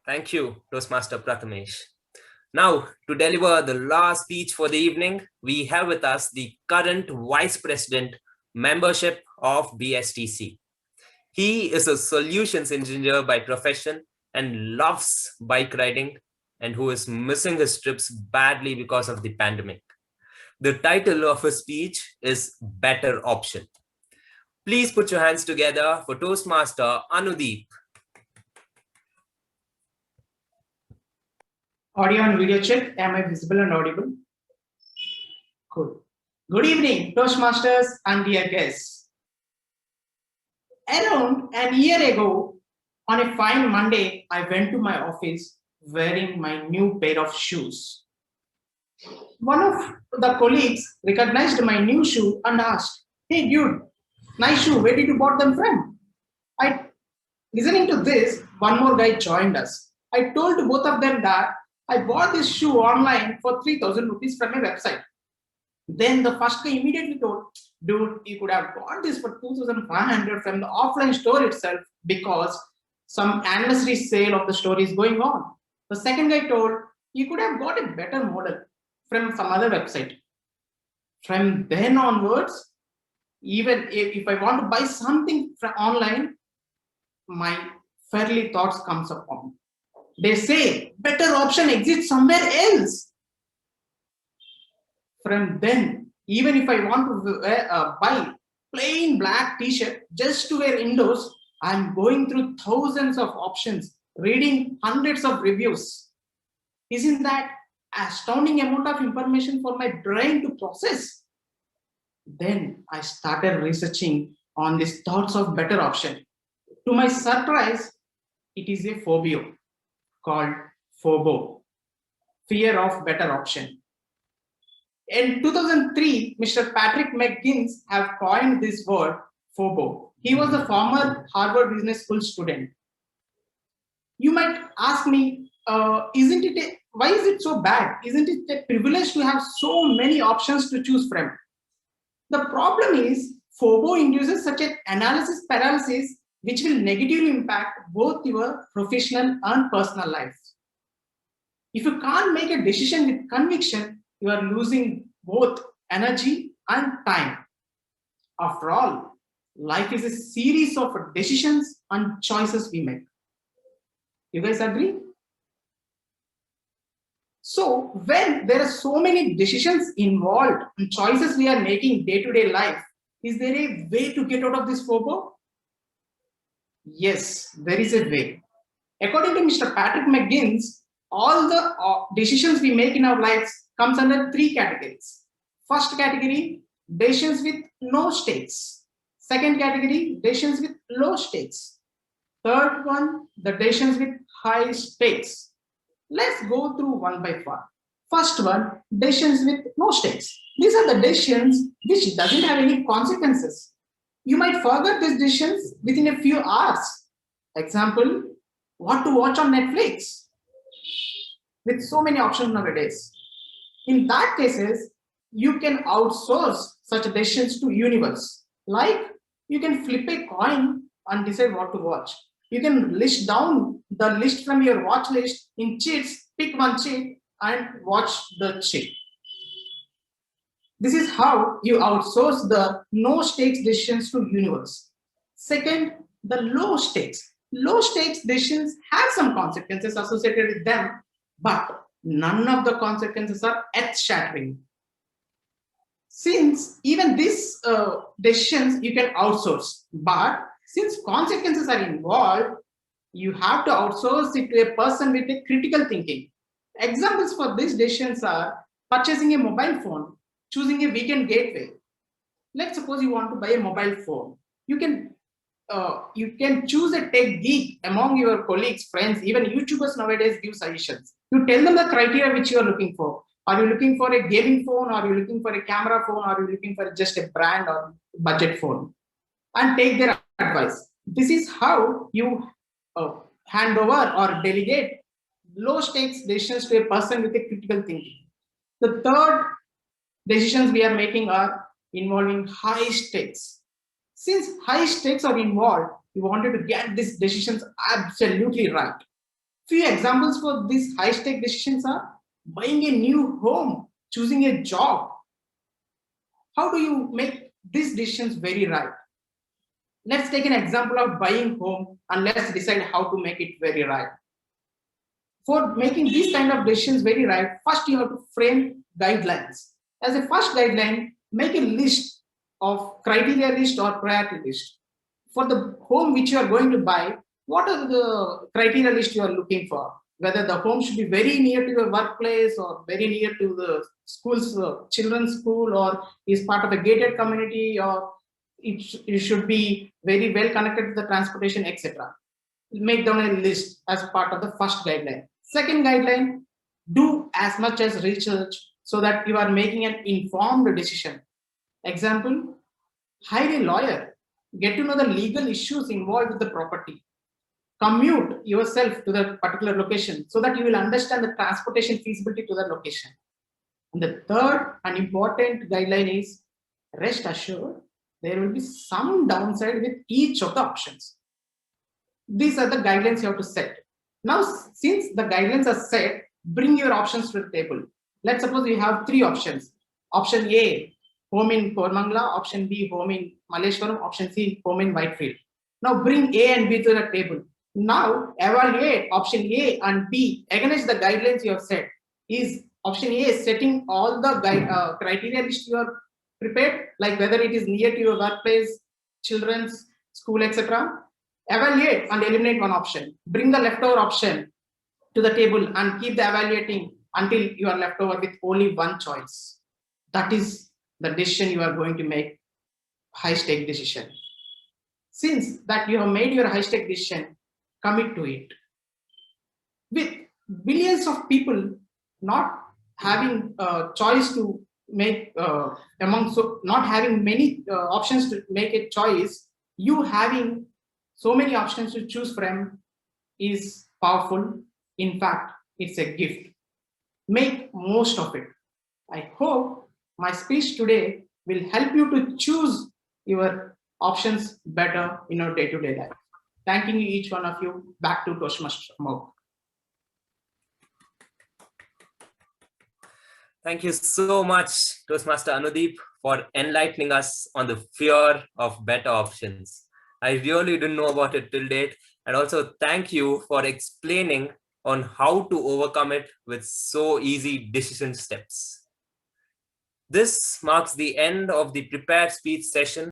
Thank you, Toastmaster Prathamesh. Now, to deliver the last speech for the evening, we have with us the current Vice President, membership of BSTC. He is a solutions engineer by profession and loves bike riding, and who is missing his trips badly because of the pandemic. The title of his speech is Better Option. Please put your hands together for Toastmaster Anudeep. Audio and video check. Am I visible and audible? Good. Good evening, Toastmasters and dear guests. Around a year ago, on a fine Monday, I went to my office wearing my new pair of shoes. One of the colleagues recognized my new shoe and asked, "Hey dude, nice shoe, where did you bought them from?" Listening to this, one more guy joined us. I told both of them that I bought this shoe online for 3,000 rupees from a website. Then the first guy immediately told, "Dude, you could have bought this for 2,500 from the offline store itself because some anniversary sale of the store is going on." The second guy told, "You could have got a better model from some other website." From then onwards, even if I want to buy something from online, my fairly thoughts comes upon. They say better option exists somewhere else. From then, even if I want to buy plain black t-shirt just to wear indoors, I'm going through thousands of options, reading hundreds of reviews. Isn't that astounding amount of information for my brain to process? Then I started researching on these thoughts of better option. To my surprise, it is a phobia called FOBO, fear of better option. In 2003, Mr. Patrick McGinnis have coined this word FOBO. He was a former Harvard Business School student. You might ask me, why is it so bad? Isn't it a privilege to have so many options to choose from? The problem is FOBO induces such an analysis paralysis which will negatively impact both your professional and personal life. If you can't make a decision with conviction, you are losing both energy and time. After all, life is a series of decisions and choices we make. You guys agree? So when there are so many decisions involved and choices we are making day-to-day life, is there a way to get out of this FOBO? Yes, there is a way. According to Mr. Patrick McGinnis, all the decisions we make in our lives comes under three categories. First category, decisions with no stakes. Second category, decisions with low stakes. Third one, the decisions with high stakes. Let's go through one by one. First one, decisions with no stakes. These are the decisions which doesn't have any consequences. You might forget these decisions within a few hours. Example, what to watch on Netflix with so many options nowadays. In that cases, you can outsource such decisions to universe. Like you can flip a coin and decide what to watch. You can list down the list from your watch list in cheats, pick one cheat and watch the cheat. This is how you outsource the no stakes decisions to universe. Second, the low stakes. Low stakes decisions have some consequences associated with them, but none of the consequences are earth shattering. Since even these decisions you can outsource, but since consequences are involved, you have to outsource it to a person with a critical thinking. Examples for these decisions are purchasing a mobile phone, choosing a weekend gateway. Let's suppose you want to buy a mobile phone. You can choose a tech geek among your colleagues, friends, even YouTubers nowadays give suggestions. You tell them the criteria which you are looking for. Are you looking for a gaming phone? Are you looking for a camera phone? Are you looking for just a brand or budget phone? And take their advice. This is how you hand over or delegate low stakes decisions to a person with a critical thinking. The third decisions we are making are involving high stakes. Since high stakes are involved, we wanted to get these decisions absolutely right. Few examples for these high-stake decisions are buying a new home, choosing a job. How do you make these decisions very right? Let's take an example of buying home and let's decide how to make it very right. For making these kind of decisions very right, first you have to frame guidelines. As a first guideline, make a list of criteria list or priority list. For the home which you are going to buy, what are the criteria list you are looking for? Whether the home should be very near to your workplace or very near to the school's children's school, or is part of a gated community, or it should be very well connected to the transportation, etc. Make down a list as part of the first guideline. Second guideline, do as much as research so that you are making an informed decision. Example, hire a lawyer, get to know the legal issues involved with the property. Commute yourself to the particular location so that you will understand the transportation feasibility to the location. And the third and important guideline is rest assured there will be some downside with each of the options. These are the guidelines you have to set. Now, since the guidelines are set, bring your options to the table. Let's suppose you have three options. Option A, home in Kormangala. Option B, home in Malleshwaram. Option C, home in Whitefield. Now bring A and B to the table. Now evaluate option A and B against the guidelines you have set. Is option A setting all the criteria list you are prepared, like whether it is near to your workplace, children's school, etc. Evaluate and eliminate one option. Bring the leftover option to the table and keep the evaluating until you are left over with only one choice. That is the decision you are going to make, high stake decision. Since that you have made your high stake decision, commit to it. With billions of people not having a choice to make not having many options to make a choice, you having so many options to choose from is powerful. In fact, it's a gift. Make most of it. I hope my speech today will help you to choose your options better in your day-to-day life. Thanking you, each one of you. Back to Toastmaster Mo. Thank you so much, Toastmaster Anudeep, for enlightening us on the fear of better options. I really didn't know about it till date. And also thank you for explaining on how to overcome it with so easy decision steps. This marks the end of the prepared speech session